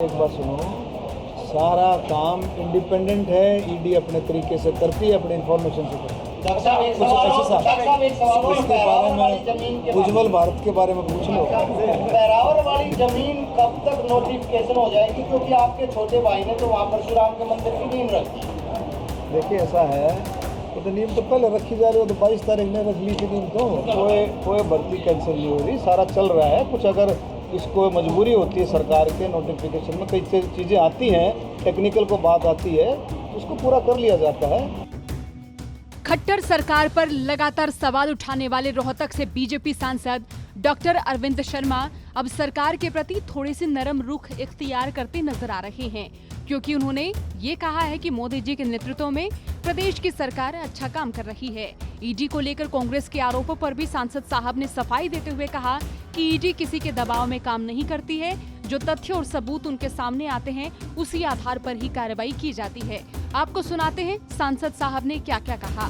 एक बात सुनो, सारा काम इंडिपेंडेंट है। ईडी अपने तरीके से करती है, अपने इंफॉर्मेशन से करती है। उसके बारे में उज्जवल भारत के बारे में पूछ लो। बहरावर वाली जमीन कब तक नोटिफिकेशन हो जाएगी? क्योंकि आपके छोटे भाई ने तो वहाँ परशुराम के मंदिर की नींव रखी। देखिए ऐसा है, वो तो नींव तो पहले रखी जा रही हो, तो 22 तारीख ने रख ली थी नींव। तो कोई भर्ती कैंसिल नहीं हो रही, सारा चल रहा है। कुछ अगर इसको मजबूरी होती है सरकार के नोटिफिकेशन में, कई चीज़ें आती हैं, टेक्निकल को बात आती है, उसको पूरा कर लिया जाता है। खट्टर सरकार पर लगातार सवाल उठाने वाले रोहतक से बीजेपी सांसद डॉक्टर अरविंद शर्मा अब सरकार के प्रति थोड़े से नरम रुख इख्तियार करते नजर आ रहे हैं, क्योंकि उन्होंने ये कहा है कि मोदी जी के नेतृत्व में प्रदेश की सरकार अच्छा काम कर रही है। ईडी को लेकर कांग्रेस के आरोपों पर भी सांसद साहब ने सफाई देते हुए कहा कि ईडी किसी के दबाव में काम नहीं करती है। जो तथ्य और सबूत उनके सामने आते हैं, उसी आधार पर ही कार्रवाई की जाती है। आपको सुनाते हैं सांसद साहब ने क्या क्या कहा।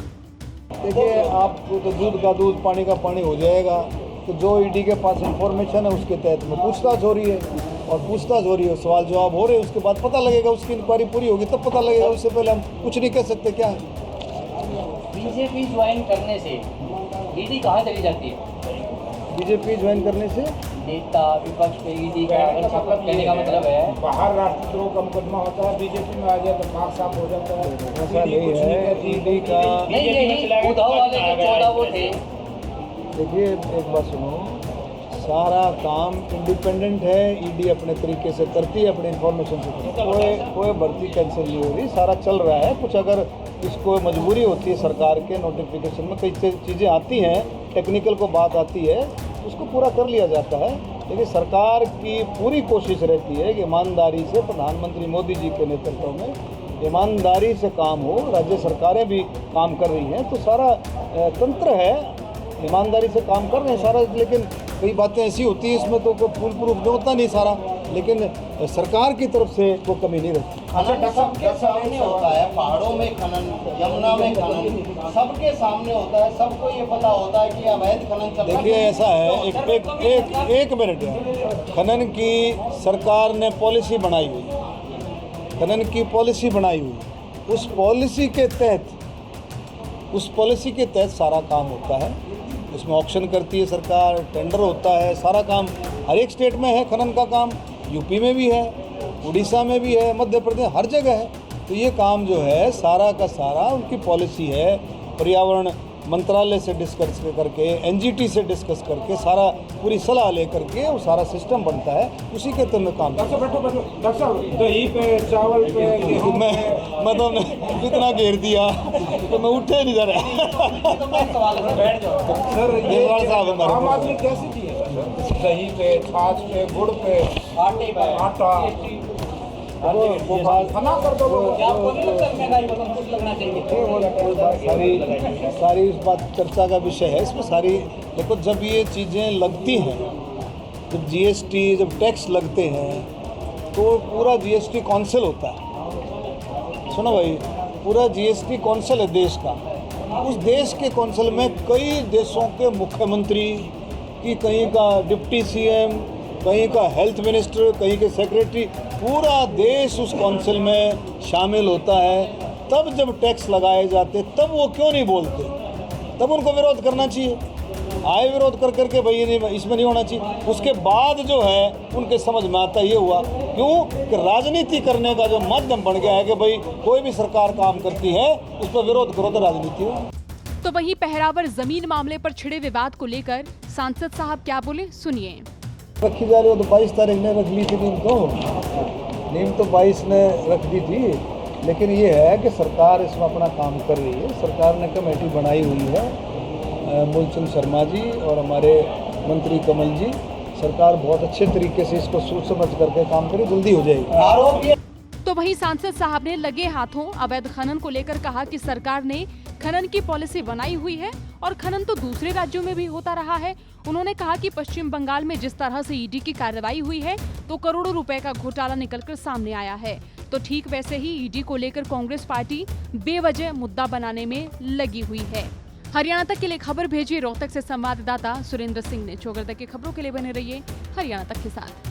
देखिए, आपको तो दूध का दूध पानी का पानी हो जाएगा। तो जो ईडी के पास इंफॉर्मेशन है उसके तहत में पूछताछ हो रही है, और पूछताछ हो रही है, सवाल जवाब हो रहे हैं। उसके बाद पता लगेगा, उसकी इंक्वायरी पूरी होगी तब पता लगेगा। उससे पहले हम कुछ नहीं कह सकते। क्या है, बीजेपी ज्वाइन करने से ईडी कहाँ चली जाती है? बीजेपी ज्वाइन करने से नेता विपक्ष पे ईडी का कहने का मतलब है बाहर राष्ट्रद्रोह का मुकदमा होता है, बीजेपी में आ जाए तो मार्क्स साफ हो जाता है। ऐसा नहीं है। ईडी का नहीं, उद्धव वाले जो 14 वो थे। देखिए, एक बात सुनो, सारा काम इंडिपेंडेंट है। ईडी अपने तरीके से करती है, अपने इंफॉर्मेशन से करती है। कोई भर्ती कैंसिल नहीं हो रही, सारा चल रहा है। कुछ अगर इसको मजबूरी होती है सरकार के नोटिफिकेशन में, कई चीज़ें आती हैं, टेक्निकल को बात आती है, उसको पूरा कर लिया जाता है। लेकिन सरकार की पूरी कोशिश रहती है कि ईमानदारी से प्रधानमंत्री मोदी जी के नेतृत्व में ईमानदारी से काम हो। राज्य सरकारें भी काम कर रही हैं, तो सारा तंत्र है, ईमानदारी से काम कर रहे हैं सारा। लेकिन कई बातें ऐसी होती हैं, इसमें तो कोई फूल प्रूफ होता नहीं सारा, लेकिन सरकार की तरफ से कोई कमी नहीं रहती। खनन सबके सामने होता है, पहाड़ों में खनन, यमुना में खनन, सबके सामने होता है। सबको ये पता होता है कि अवैध खनन चल रहा है। देखिए ऐसा है, एक मिनट यार, खनन की सरकार ने पॉलिसी बनाई हुई है, खनन की पॉलिसी बनाई हुई है। उस पॉलिसी के तहत सारा काम होता है। उसमें ऑक्शन करती है सरकार, टेंडर होता है, सारा काम हर एक स्टेट में है। खनन का काम यूपी में भी है, उड़ीसा में भी है, मध्य प्रदेश, हर जगह है। तो ये काम जो है सारा का सारा उनकी पॉलिसी है। पर्यावरण मंत्रालय से डिस्कस करके, एनजीटी से डिस्कस करके, सारा पूरी सलाह लेकर के वो सारा सिस्टम बनता है, उसी के तहत काम। डॉक्टर साहब, दही पे, चावल पे, मैं तो इतना घेर दिया तो मैं उठे नहीं जा रहा। सर ये आम आदमी कैसे जिए? दही पे, छाछ पे, गुड़ पे, आटा खाना कर दो। सारी इस बात चर्चा का विषय है। इसमें सारी देखो, जब ये चीज़ें लगती हैं, जब जीएसटी, जब टैक्स लगते हैं, तो पूरा जीएसटी काउंसिल होता है। सुनो भाई, पूरा जीएसटी काउंसिल है देश का। उस देश के काउंसिल में कई देशों के मुख्यमंत्री की, कहीं का डिप्टी सीएम, कहीं का हेल्थ मिनिस्टर, कहीं के सेक्रेटरी, पूरा देश उस काउंसिल में शामिल होता है। तब जब टैक्स लगाए जाते, तब वो क्यों नहीं बोलते? तब उनको विरोध करना चाहिए। आए विरोध कर करके भाई नहीं, इसमें नहीं होना चाहिए। उसके बाद जो है उनके समझ में आता ये हुआ, क्यों कि राजनीति करने का जो माध्यम बन गया है कि भाई कोई भी सरकार काम करती है उस पर विरोध करो तो राजनीति हो। तो वहीं पहरावर जमीन मामले पर छिड़े विवाद को लेकर सांसद साहब क्या बोले, सुनिए। रखी जा रही हो, तो 22 तारीख ने रख ली थी नींव। तो 22 ने रख दी थी। लेकिन ये है कि सरकार इसमें अपना काम कर रही है। सरकार ने कमेटी बनाई हुई है, मूलचंद शर्मा जी और हमारे मंत्री कमल जी। सरकार बहुत अच्छे तरीके से इसको सोच समझ करके काम करे, जल्दी हो जाएगी। तो वहीं सांसद साहब ने लगे हाथों अवैध खनन को लेकर कहा कि सरकार ने खनन की पॉलिसी बनाई हुई है और खनन तो दूसरे राज्यों में भी होता रहा है। उन्होंने कहा कि पश्चिम बंगाल में जिस तरह से ईडी की कार्रवाई हुई है, तो करोड़ों रुपए का घोटाला निकलकर सामने आया है। तो ठीक वैसे ही ईडी को लेकर कांग्रेस पार्टी बेवजह मुद्दा बनाने में लगी हुई है। हरियाणा तक के लिए खबर भेजी रोहतक से संवाददाता सुरेंद्र सिंह ने। चौगर तक की खबरों के लिए बने रहिए हरियाणा तक के साथ।